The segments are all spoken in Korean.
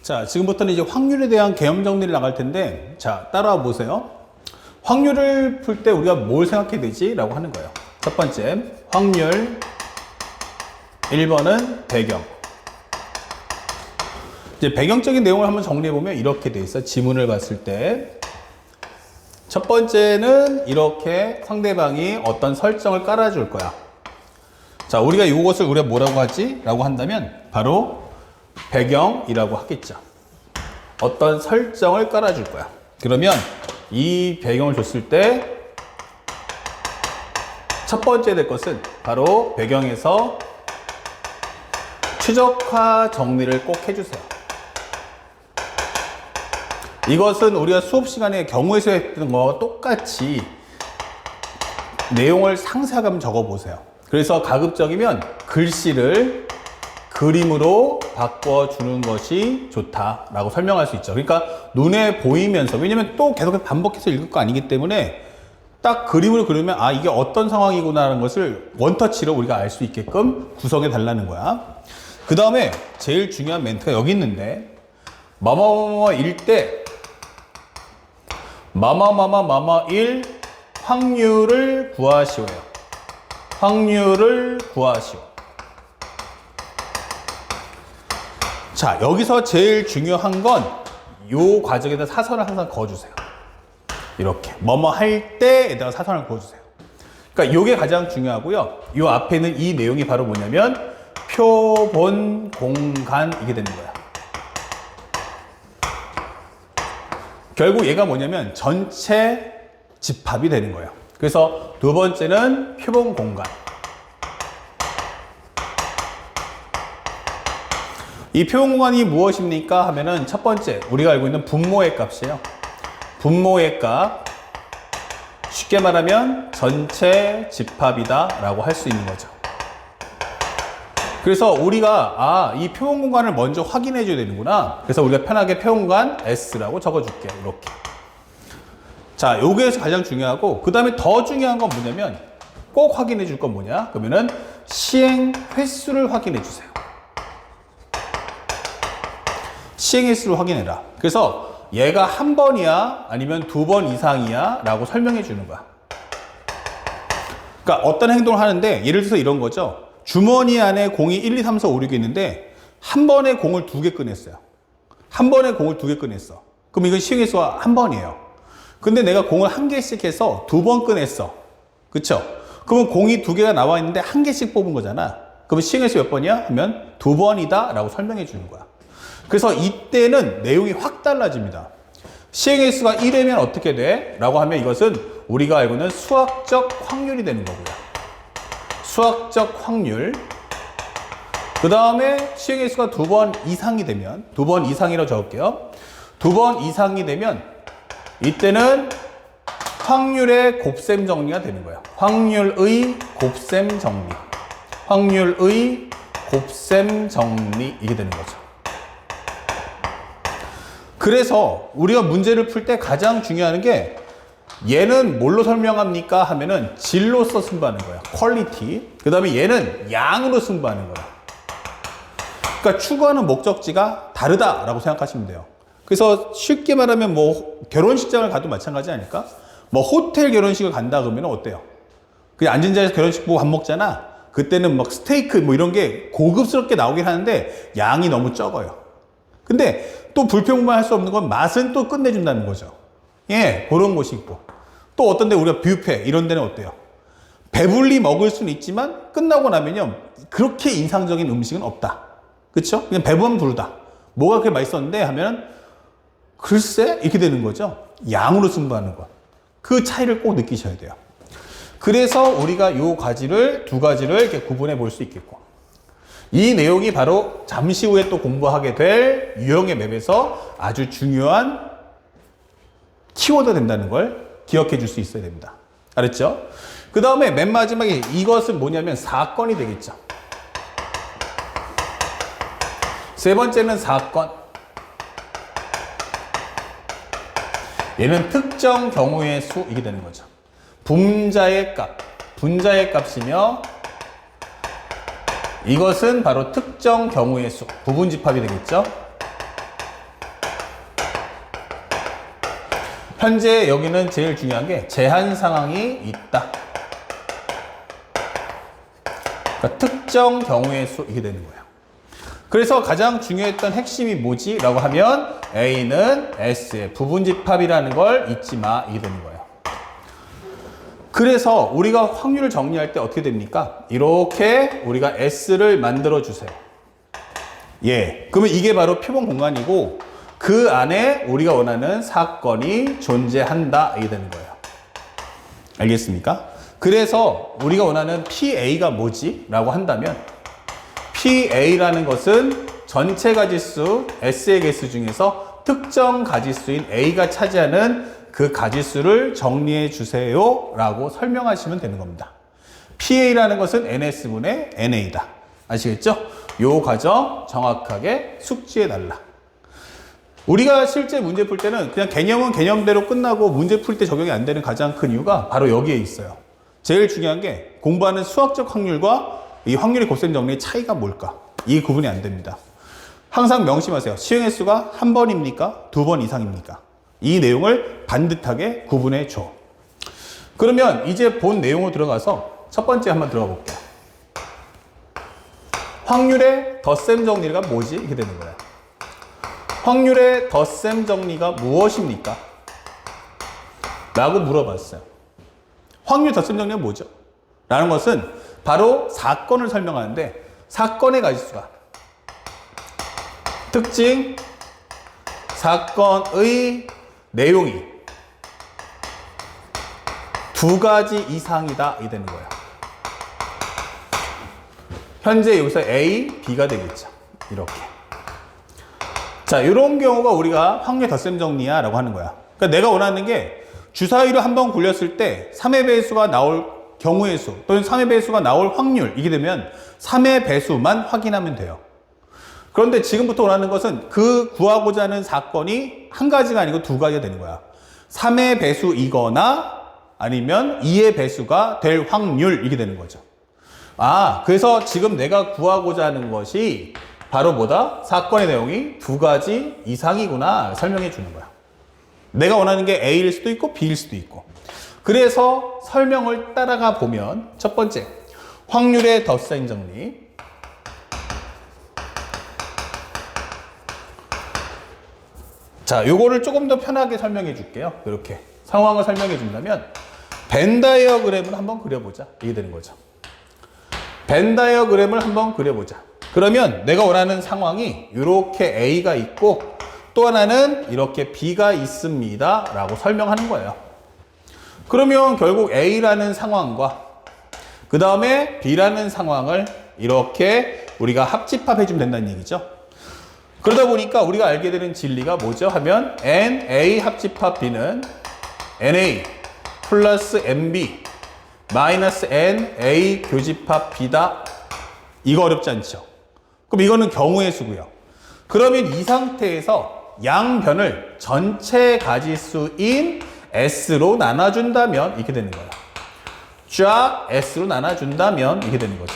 자, 지금부터는 이제 확률에 대한 개념 정리를 나갈 텐데, 자, 따라와 보세요. 확률을 풀 때 우리가 뭘 생각해야 되지? 라고 하는 거예요. 첫 번째, 확률. 1번은 배경. 이제 배경적인 내용을 한번 정리해보면 이렇게 돼 있어. 지문을 봤을 때. 첫 번째는 이렇게 상대방이 어떤 설정을 깔아줄 거야. 자, 우리가 이것을 우리가 뭐라고 하지? 라고 한다면 바로 배경이라고 하겠죠. 어떤 설정을 깔아줄 거야. 그러면 이 배경을 줬을 때 첫 번째 될 것은 바로 배경에서 최적화 정리를 꼭 해주세요. 이것은 우리가 수업 시간에 경우에서 했던 거와 똑같이 내용을 상세하게 한번 적어보세요. 그래서 가급적이면 글씨를 그림으로 바꿔주는 것이 좋다라고 설명할 수 있죠. 그러니까 눈에 보이면서, 왜냐면 또 계속 반복해서 읽을 거 아니기 때문에 딱 그림을 그리면 아, 이게 어떤 상황이구나라는 것을 원터치로 우리가 알 수 있게끔 구성해 달라는 거야. 그 다음에 제일 중요한 멘트가 여기 있는데, 뭐뭐뭐뭐일 때 뭐뭐뭐뭐뭐일 확률을 구하시오예요. 확률을 구하시오. 자, 여기서 제일 중요한 건 이 과정에다 사선을 항상 그어주세요. 이렇게 뭐뭐 할 때에다가 사선을 그어주세요. 그러니까 이게 가장 중요하고요. 이 앞에 있는 이 내용이 바로 뭐냐면 표본 공간 이게 되는 거야. 결국 얘가 뭐냐면 전체 집합이 되는 거예요. 그래서 두 번째는 표본 공간. 이 표본 공간이 무엇입니까? 하면은 첫 번째 우리가 알고 있는 분모의 값이에요. 분모의 값. 쉽게 말하면 전체 집합이다 라고 할 수 있는 거죠. 그래서 우리가 이 표본 공간을 먼저 확인해 줘야 되는구나. 그래서 우리가 편하게 표본 공간 S라고 적어줄게요. 이렇게. 자, 요게 가장 중요하고, 그 다음에 더 중요한 건 뭐냐면 꼭 확인해 줄 건 뭐냐? 그러면은 시행 횟수를 확인해 주세요. 시행 횟수를 확인해라. 그래서 얘가 한 번이야 아니면 두 번 이상이야 라고 설명해 주는 거야. 그러니까 어떤 행동을 하는데, 예를 들어서 이런 거죠. 주머니 안에 공이 1, 2, 3, 4, 5, 6이 있는데 한 번에 공을 두 개 꺼냈어요. 한 번에 공을 두 개 꺼냈어. 그럼 이건 시행 횟수가 한 번이에요. 근데 내가 공을 한 개씩 해서 두 번 꺼냈어. 그쵸? 그러면 공이 두 개가 나와 있는데 한 개씩 뽑은 거잖아. 그러면 시행 횟수 몇 번이야? 하면 두 번이다 라고 설명해 주는 거야. 그래서 이때는 내용이 확 달라집니다. 시행 횟수가 1이면 어떻게 돼? 라고 하면 이것은 우리가 알고 있는 수학적 확률이 되는 거고요. 수학적 확률. 그 다음에 시행 횟수가 두 번 이상이 되면, 두 번 이상이라고 적을게요. 두 번 이상이 되면 이때는 확률의 곱셈 정리가 되는 거예요. 확률의 곱셈 정리. 확률의 곱셈 정리. 이게 되는 거죠. 그래서 우리가 문제를 풀 때 가장 중요한 게, 얘는 뭘로 설명합니까? 하면은 질로서 승부하는 거야. 퀄리티. 그 다음에 얘는 양으로 승부하는 거야. 그러니까 추구하는 목적지가 다르다라고 생각하시면 돼요. 그래서 쉽게 말하면 뭐 결혼식장을 가도 마찬가지 아닐까? 뭐 호텔 결혼식을 간다 그러면 어때요? 그냥 앉은 자리에서 결혼식 보고 밥 먹잖아. 그때는 막 스테이크 뭐 이런 게 고급스럽게 나오긴 하는데 양이 너무 적어요. 근데 또 불평만 할 수 없는 건 맛은 또 끝내준다는 거죠. 예, 그런 곳이 있고. 또 어떤 데 우리가 뷔페 이런 데는 어때요? 배불리 먹을 수는 있지만 끝나고 나면요, 그렇게 인상적인 음식은 없다. 그쵸? 그냥 배부르면 부르다. 뭐가 그렇게 맛있었는데 하면 글쎄 이렇게 되는 거죠. 양으로 승부하는 것. 그 차이를 꼭 느끼셔야 돼요. 그래서 우리가 요 가지를 두 가지를 이렇게 구분해 볼 수 있겠고, 이 내용이 바로 잠시 후에 또 공부하게 될 유형의 맵에서 아주 중요한 키워드 된다는 걸 기억해 줄 수 있어야 됩니다. 알았죠? 그 다음에 맨 마지막에 이것은 뭐냐면 사건이 되겠죠. 세 번째는 사건. 얘는 특정 경우의 수, 이게 되는 거죠. 분자의 값. 분자의 값이며, 이것은 바로 특정 경우의 수, 부분 집합이 되겠죠. 현재 여기는 제일 중요한 게 제한 상황이 있다. 그러니까 특정 경우의 수, 이게 되는 거예요. 그래서 가장 중요했던 핵심이 뭐지? 라고 하면 A는 S의 부분집합이라는 걸 잊지 마. 이게 되는 거예요. 그래서 우리가 확률을 정리할 때 어떻게 됩니까? 이렇게 우리가 S를 만들어 주세요. 예. 그러면 이게 바로 표본 공간이고 그 안에 우리가 원하는 사건이 존재한다. 이게 되는 거예요. 알겠습니까? 그래서 우리가 원하는 PA가 뭐지? 라고 한다면 PA라는 것은 전체 가지수 S의 개수 중에서 특정 가지수인 A가 차지하는 그 가지수를 정리해 주세요 라고 설명하시면 되는 겁니다. PA라는 것은 NS분의 NA다. 아시겠죠? 요 과정 정확하게 숙지해 달라. 우리가 실제 문제 풀 때는 그냥 개념은 개념대로 끝나고 문제 풀 때 적용이 안 되는 가장 큰 이유가 바로 여기에 있어요. 제일 중요한 게 공부하는 수학적 확률과 이 확률의 곱셈 정리의 차이가 뭘까? 이 구분이 안 됩니다. 항상 명심하세요. 시행 횟수가 한 번입니까? 두 번 이상입니까? 이 내용을 반듯하게 구분해 줘. 그러면 이제 본 내용으로 들어가서 첫 번째 한번 들어가 볼게요. 확률의 덧셈 정리가 뭐지? 이렇게 되는 거예요. 확률의 덧셈 정리가 무엇입니까? 라고 물어봤어요. 확률 덧셈 정리가 뭐죠? 라는 것은 바로 사건을 설명하는데 사건의 가지수가 특징, 사건의 내용이 두 가지 이상이다. 이 되는 거예요. 현재 여기서 A, B가 되겠죠. 이렇게. 자, 이런 경우가 우리가 확률 덧셈 정리야 라고 하는 거야. 그러니까 내가 원하는 게 주사위로 한번 굴렸을 때 3의 배수가 나올 경우의 수 또는 3의 배수가 나올 확률 이게 되면 3의 배수만 확인하면 돼요. 그런데 지금부터 원하는 것은 그 구하고자 하는 사건이 한 가지가 아니고 두 가지가 되는 거야. 3의 배수이거나 아니면 2의 배수가 될 확률 이게 되는 거죠. 아, 그래서 지금 내가 구하고자 하는 것이 바로 뭐다? 사건의 내용이 두 가지 이상이구나 설명해 주는 거야. 내가 원하는 게 A일 수도 있고 B일 수도 있고. 그래서 설명을 따라가 보면 첫 번째, 확률의 덧셈 정리. 자, 요거를 조금 더 편하게 설명해 줄게요. 이렇게 상황을 설명해 준다면 벤 다이어그램을 한번 그려보자. 이게 되는 거죠. 벤 다이어그램을 한번 그려보자. 그러면 내가 원하는 상황이 이렇게 A가 있고 또 하나는 이렇게 B가 있습니다 라고 설명하는 거예요. 그러면 결국 A라는 상황과 그 다음에 B라는 상황을 이렇게 우리가 합집합해 주면 된다는 얘기죠. 그러다 보니까 우리가 알게 되는 진리가 뭐죠? 하면 NA 합집합 B는 NA 플러스 NB 마이너스 NA 교집합 B다. 이거 어렵지 않죠? 그럼 이거는 경우의 수고요. 그러면 이 상태에서 양변을 전체 가지수인 S로 나눠준다면 이렇게 되는 거예요. 쫙 S로 나눠준다면 이렇게 되는 거죠.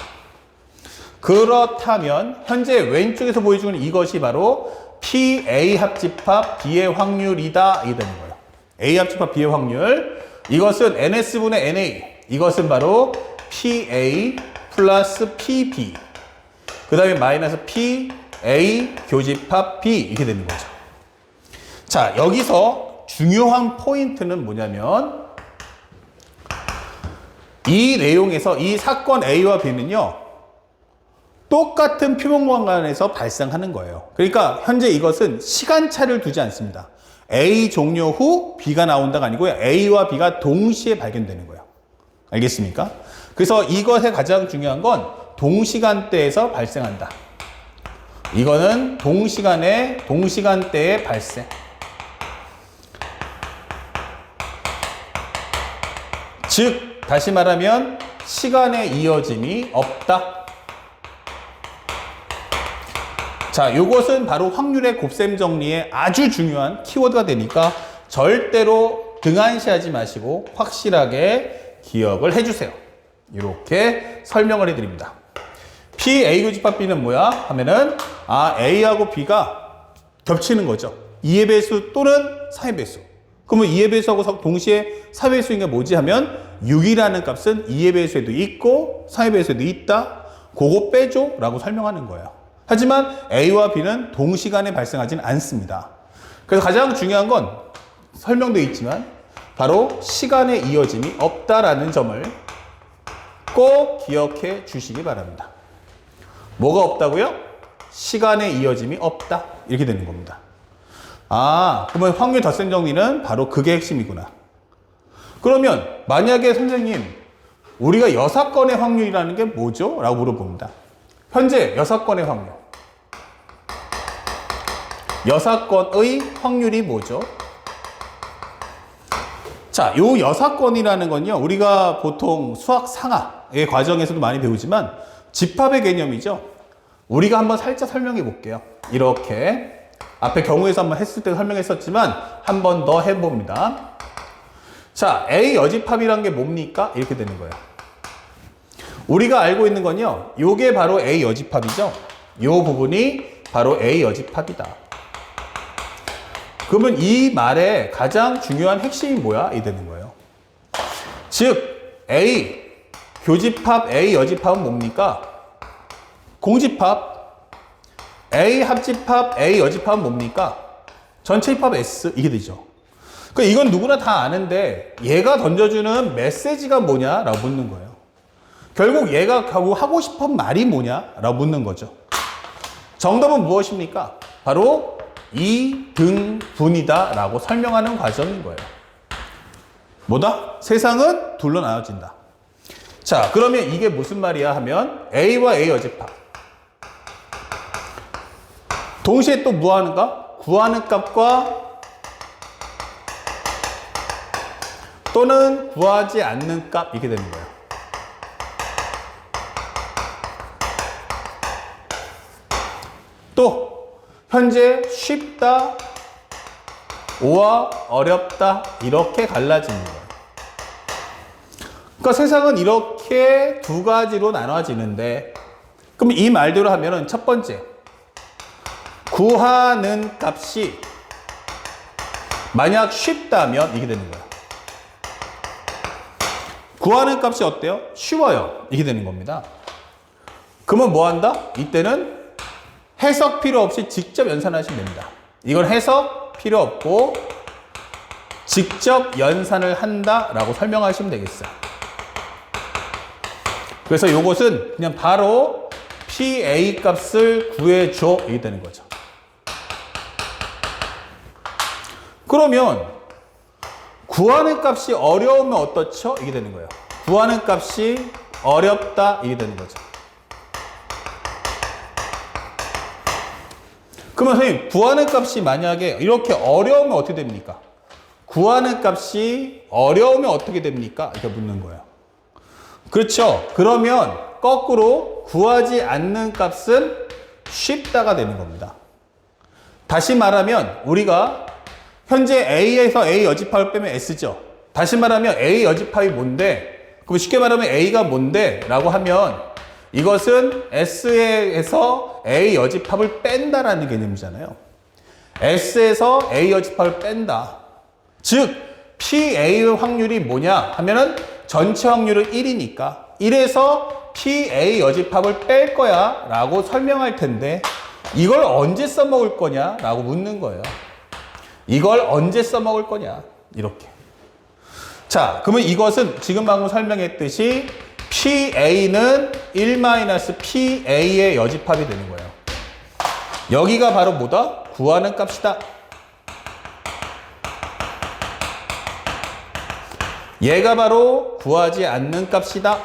그렇다면 현재 왼쪽에서 보여주는 이것이 바로 PA 합집합 B의 확률이다. 이게 되는 거예요. A 합집합 B의 확률. 이것은 NS분의 NA. 이것은 바로 PA 플러스 PB. 그 다음에 마이너스 PA 교집합 B. 이렇게 되는 거죠. 자, 여기서 중요한 포인트는 뭐냐면 이 내용에서 이 사건 A와 B는요. 똑같은 표본공간에서 발생하는 거예요. 그러니까 현재 이것은 시간차를 두지 않습니다. A 종료 후 B가 나온다가 아니고요. A와 B가 동시에 발견되는 거예요. 알겠습니까? 그래서 이것의 가장 중요한 건 동시간대에서 발생한다. 이거는 동시간대의 발생. 즉, 다시 말하면 시간의 이어짐이 없다. 자, 요것은 바로 확률의 곱셈 정리에 아주 중요한 키워드가 되니까 절대로 등한시하지 마시고 확실하게 기억을 해주세요. 이렇게 설명을 해드립니다. PA 교집합 B는 뭐야? 하면은 A하고 B가 겹치는 거죠. 2의 배수 또는 4의 배수. 그러면 2의 배수하고 동시에 4의 배수인 게 뭐지 하면 6이라는 값은 2의 배수에도 있고 4의 배수에도 있다. 그거 빼줘 라고 설명하는 거예요. 하지만 A와 B는 동시간에 발생하지는 않습니다. 그래서 가장 중요한 건 설명되어 있지만 바로 시간의 이어짐이 없다라는 점을 꼭 기억해 주시기 바랍니다. 뭐가 없다고요? 시간의 이어짐이 없다. 이렇게 되는 겁니다. 아, 그러면 확률 덧셈 정리는 바로 그게 핵심이구나. 그러면 만약에 선생님, 우리가 6건의 확률이라는 게 뭐죠? 라고 물어봅니다. 현재 6건의 확률. 6건의 확률이 뭐죠? 자, 요 6건이라는 건요, 우리가 보통 수학 상하의 과정에서도 많이 배우지만 집합의 개념이죠. 우리가 한번 살짝 설명해 볼게요. 이렇게 앞에 경우에서 한번 했을 때 설명했었지만 한 번 더 해봅니다. 자, A 여집합이란 게 뭡니까? 이렇게 되는 거예요. 우리가 알고 있는 건요, 요게 바로 A 여집합이죠. 요 부분이 바로 A 여집합이다. 그러면 이 말의 가장 중요한 핵심이 뭐야? 이 되는 거예요. 즉, A 교집합, A 여집합은 뭡니까? 공집합. A 합집합, A 여집합은 뭡니까? 전체 입합 S. 이게 되죠. 그러니까 이건 누구나 다 아는데 얘가 던져주는 메시지가 뭐냐? 라고 묻는 거예요. 결국 얘가 결국 하고 싶은 말이 뭐냐? 라고 묻는 거죠. 정답은 무엇입니까? 바로 이등분이다 라고 설명하는 과정인 거예요. 뭐다? 세상은 둘로 나눠진다. 자, 그러면 이게 무슨 말이야 하면 A와 A 여집합. 동시에 또 뭐 하는가? 구하는 값과 또는 구하지 않는 값 이렇게 되는 거예요. 또 현재 쉽다, 오와 어렵다 이렇게 갈라지는 거예요. 그러니까 세상은 이렇게 두 가지로 나눠지는데 그럼 이 말대로 하면은 첫 번째 구하는 값이 만약 쉽다면 이게 되는 거예요. 구하는 값이 어때요? 쉬워요. 이게 되는 겁니다. 그러면 뭐 한다? 이때는 해석 필요 없이 직접 연산하시면 됩니다. 이건 해석 필요 없고 직접 연산을 한다라고 설명하시면 되겠어요. 그래서 이것은 그냥 바로 PA 값을 구해줘 이게 되는 거죠. 그러면 구하는 값이 어려우면 어떻죠? 이게 되는 거예요. 구하는 값이 어렵다 이게 되는 거죠. 그러면 선생님 구하는 값이 만약에 이렇게 어려우면 어떻게 됩니까? 구하는 값이 어려우면 어떻게 됩니까? 이렇게 묻는 거예요. 그렇죠. 그러면 거꾸로 구하지 않는 값은 쉽다가 되는 겁니다. 다시 말하면 우리가 현재 A에서 A 여집합을 빼면 S죠. 다시 말하면 A 여집합이 뭔데? 그럼 쉽게 말하면 A가 뭔데? 라고 하면 이것은 S에서 A 여집합을 뺀다라는 개념이잖아요. S에서 A 여집합을 뺀다. 즉 PA의 확률이 뭐냐 하면은 전체 확률은 1이니까 1에서 PA 여집합을 뺄 거야 라고 설명할 텐데 이걸 언제 써먹을 거냐 라고 묻는 거예요. 이걸 언제 써먹을 거냐 이렇게. 자, 그러면 이것은 지금 방금 설명했듯이 PA는 1-PA의 여집합이 되는 거예요. 여기가 바로 뭐다? 구하는 값이다. 얘가 바로 구하지 않는 값이다.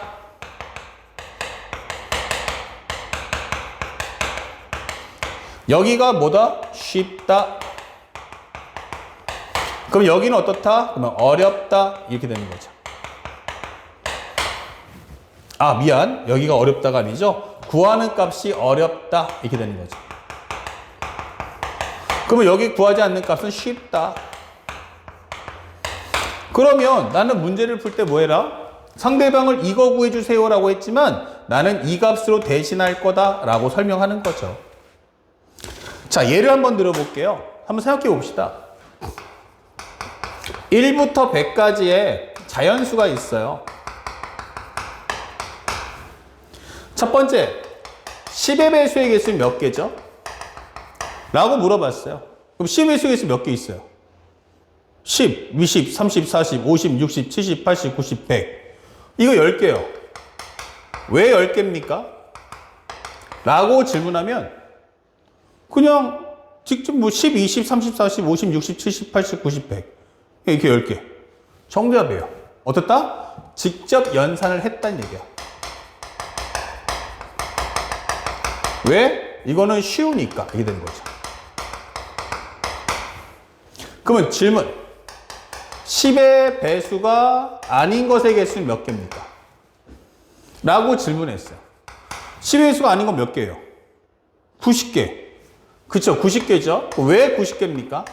여기가 뭐다? 쉽다. 그럼 여기는 어떻다? 그러면 어렵다. 이렇게 되는 거죠. 아, 미안. 여기가 어렵다가 아니죠. 구하는 값이 어렵다. 이렇게 되는 거죠. 그러면 여기 구하지 않는 값은 쉽다. 그러면 나는 문제를 풀 때 뭐 해라? 상대방을 이거 구해주세요 라고 했지만 나는 이 값으로 대신할 거다 라고 설명하는 거죠. 자, 예를 한번 들어볼게요. 한번 생각해 봅시다. 1부터 100까지의 자연수가 있어요. 첫 번째, 10의 배수의 개수는 몇 개죠? 라고 물어봤어요. 그럼 10의 배수의 개수 몇 개 있어요? 10, 20, 30, 40, 50, 60, 70, 80, 90, 100. 이거 10개요. 왜 10개입니까? 라고 질문하면 그냥 직접 뭐 10, 20, 30, 40, 50, 60, 70, 80, 90, 100. 이렇게 10개. 정답이에요. 어떻다? 직접 연산을 했다는 얘기야. 왜? 이거는 쉬우니까 이게 되는 거죠. 그러면 질문. 10의 배수가 아닌 것의 개수는 몇 개입니까? 라고 질문했어요. 10의 배수가 아닌 건 몇 개예요? 90개. 그쵸? 90개죠? 왜 90개입니까?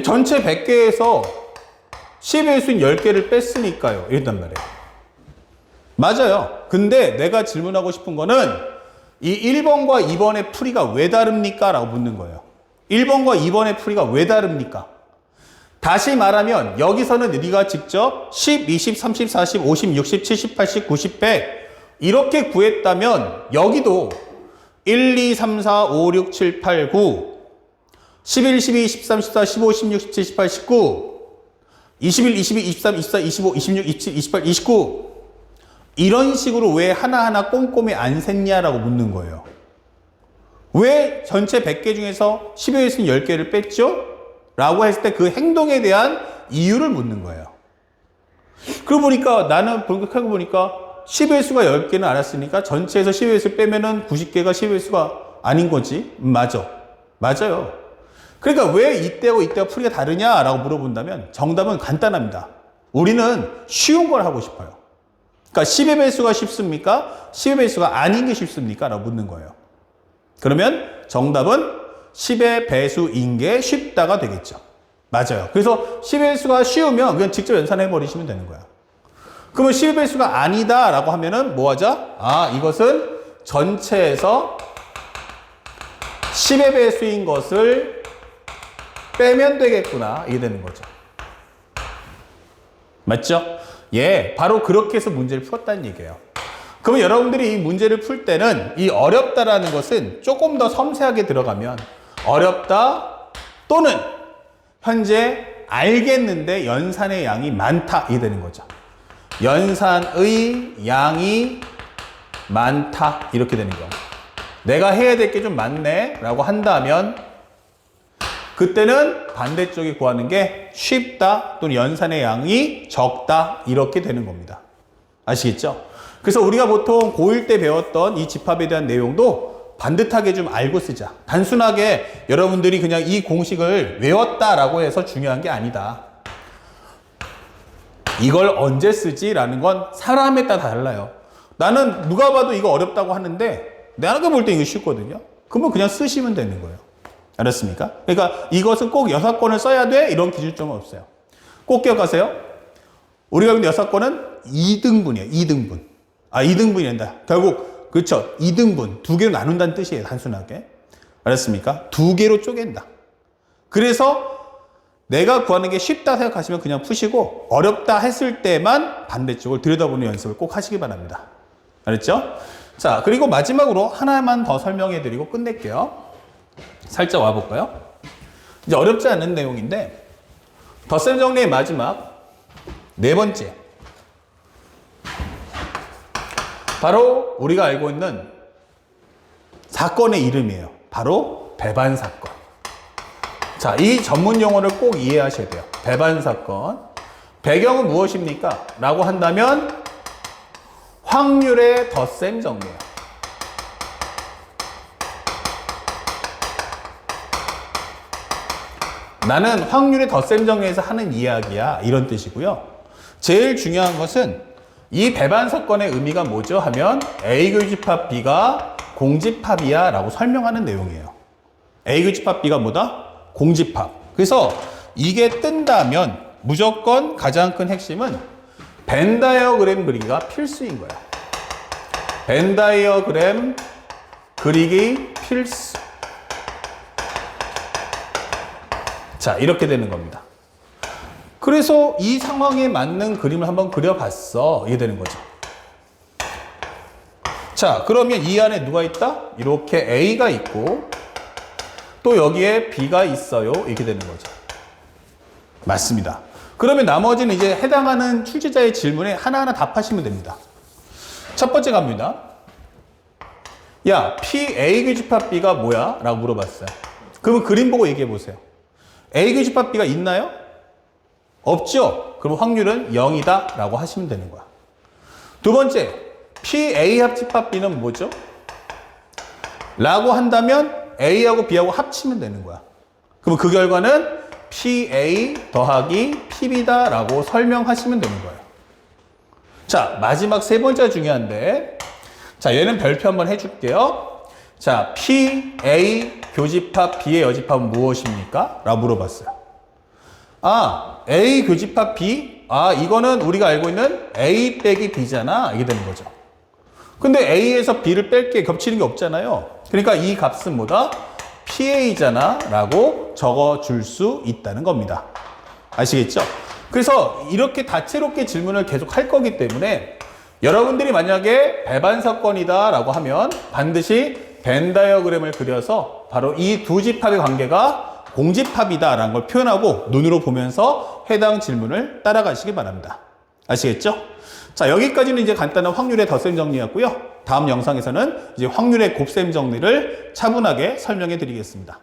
전체 100개에서 10의 배수인 10개를 뺐으니까요. 이랬단 말이에요. 맞아요. 근데 내가 질문하고 싶은 거는 이 1번과 2번의 풀이가 왜 다릅니까? 라고 묻는 거예요. 1번과 2번의 풀이가 왜 다릅니까? 다시 말하면 여기서는 네가 직접 10, 20, 30, 40, 50, 60, 70, 80, 90, 100 이렇게 구했다면 여기도 1, 2, 3, 4, 5, 6, 7, 8, 9 11, 12, 13, 14, 15, 16, 17, 18, 19 21, 22, 23, 24, 25, 26, 27, 28, 29 이런 식으로 왜 하나하나 꼼꼼히 안 셌냐라고 묻는 거예요. 왜 전체 100개 중에서 10의 배수는 10개를 뺐죠? 라고 했을 때 그 행동에 대한 이유를 묻는 거예요. 그러고 보니까 나는 분석하고 보니까 10의 배수가 10개는 알았으니까 전체에서 10의 배수 빼면은 90개가 10의 배수가 아닌 거지. 맞아. 맞아요. 그러니까 왜 이때하고 이때가 풀이가 다르냐라고 물어본다면 정답은 간단합니다. 우리는 쉬운 걸 하고 싶어요. 그러니까 10의 배수가 쉽습니까? 10의 배수가 아닌 게 쉽습니까? 라고 묻는 거예요. 그러면 정답은 10의 배수인 게 쉽다가 되겠죠. 맞아요. 그래서 10의 배수가 쉬우면 그냥 직접 연산해 버리시면 되는 거야. 그러면 10의 배수가 아니다 라고 하면은 뭐 하자? 아, 이것은 전체에서 10의 배수인 것을 빼면 되겠구나. 이게 되는 거죠. 맞죠? 예, 바로 그렇게 해서 문제를 풀었다는 얘기예요. 그러면 여러분들이 이 문제를 풀 때는 이 어렵다라는 것은 조금 더 섬세하게 들어가면 어렵다 또는 현재 알겠는데 연산의 양이 많다 이게 되는 거죠. 연산의 양이 많다 이렇게 되는 거예요. 내가 해야 될 게 좀 많네 라고 한다면 그때는 반대쪽이 구하는 게 쉽다 또는 연산의 양이 적다 이렇게 되는 겁니다. 아시겠죠? 그래서 우리가 보통 고1 때 배웠던 이 집합에 대한 내용도 반듯하게 좀 알고 쓰자. 단순하게 여러분들이 그냥 이 공식을 외웠다라고 해서 중요한 게 아니다. 이걸 언제 쓰지? 라는 건 사람에 따라 달라요. 나는 누가 봐도 이거 어렵다고 하는데 내가 볼 때 이거 쉽거든요. 그러면 그냥 쓰시면 되는 거예요. 알았습니까? 그러니까 이것은 꼭 6권을 써야 돼? 이런 기준점은 없어요. 꼭 기억하세요. 우리가 근데 6권은 2등분이에요. 2등분. 아, 2등분이란다. 결국, 그렇죠. 2등분. 2개로 나눈다는 뜻이에요. 단순하게. 알았습니까? 2개로 쪼갠다. 그래서 내가 구하는 게 쉽다 생각하시면 그냥 푸시고 어렵다 했을 때만 반대쪽을 들여다보는 연습을 꼭 하시기 바랍니다. 알았죠? 자, 그리고 마지막으로 하나만 더 설명해 드리고 끝낼게요. 살짝 와볼까요? 이제 어렵지 않은 내용인데 덧셈 정리의 마지막 네 번째 바로 우리가 알고 있는 사건의 이름이에요. 바로 배반 사건. 자, 이 전문 용어를 꼭 이해하셔야 돼요. 배반 사건. 배경은 무엇입니까? 라고 한다면 확률의 덧셈 정리예요. 나는 확률의 덧셈 정리에서 하는 이야기야. 이런 뜻이고요. 제일 중요한 것은 이 배반 사건의 의미가 뭐죠? 하면 A 교집합 B가 공집합이야 라고 설명하는 내용이에요. A 교집합 B가 뭐다? 공집합. 그래서 이게 뜬다면 무조건 가장 큰 핵심은 벤 다이어그램 그리기가 필수인 거야. 벤 다이어그램 그리기 필수. 자, 이렇게 되는 겁니다. 그래서 이 상황에 맞는 그림을 한번 그려봤어. 이게 되는 거죠. 자, 그러면 이 안에 누가 있다? 이렇게 A가 있고 또 여기에 B가 있어요. 이렇게 되는 거죠. 맞습니다. 그러면 나머지는 이제 해당하는 출제자의 질문에 하나하나 답하시면 됩니다. 첫 번째 갑니다. 야, PA 교집합 B가 뭐야? 라고 물어봤어요. 그러면 그림 보고 얘기해 보세요. A 교집합 B가 있나요? 없죠? 그럼 확률은 0이다 라고 하시면 되는 거야. 두 번째, PA 합집합 B는 뭐죠? 라고 한다면 A하고 B하고 합치면 되는 거야. 그럼 그 결과는 PA 더하기 PB다 라고 설명하시면 되는 거예요. 자, 마지막 세 번째가 중요한데, 자, 얘는 별표 한번 해줄게요. 자, PA 교집합 B의 여집합은 무엇입니까? 라고 물어봤어요. 아, A 교집합 B? 아, 이거는 우리가 알고 있는 A 빼기 B잖아. 이게 되는 거죠. 근데 A에서 B를 뺄게 겹치는 게 없잖아요. 그러니까 이 값은 뭐다? PA잖아 라고 적어줄 수 있다는 겁니다. 아시겠죠? 그래서 이렇게 다채롭게 질문을 계속 할 거기 때문에 여러분들이 만약에 배반 사건이다 라고 하면 반드시 벤 다이어그램을 그려서 바로 이 두 집합의 관계가 공집합이다 라는 걸 표현하고 눈으로 보면서 해당 질문을 따라가시기 바랍니다. 아시겠죠? 자, 여기까지는 이제 간단한 확률의 덧셈 정리였고요. 다음 영상에서는 이제 확률의 곱셈 정리를 차분하게 설명해 드리겠습니다.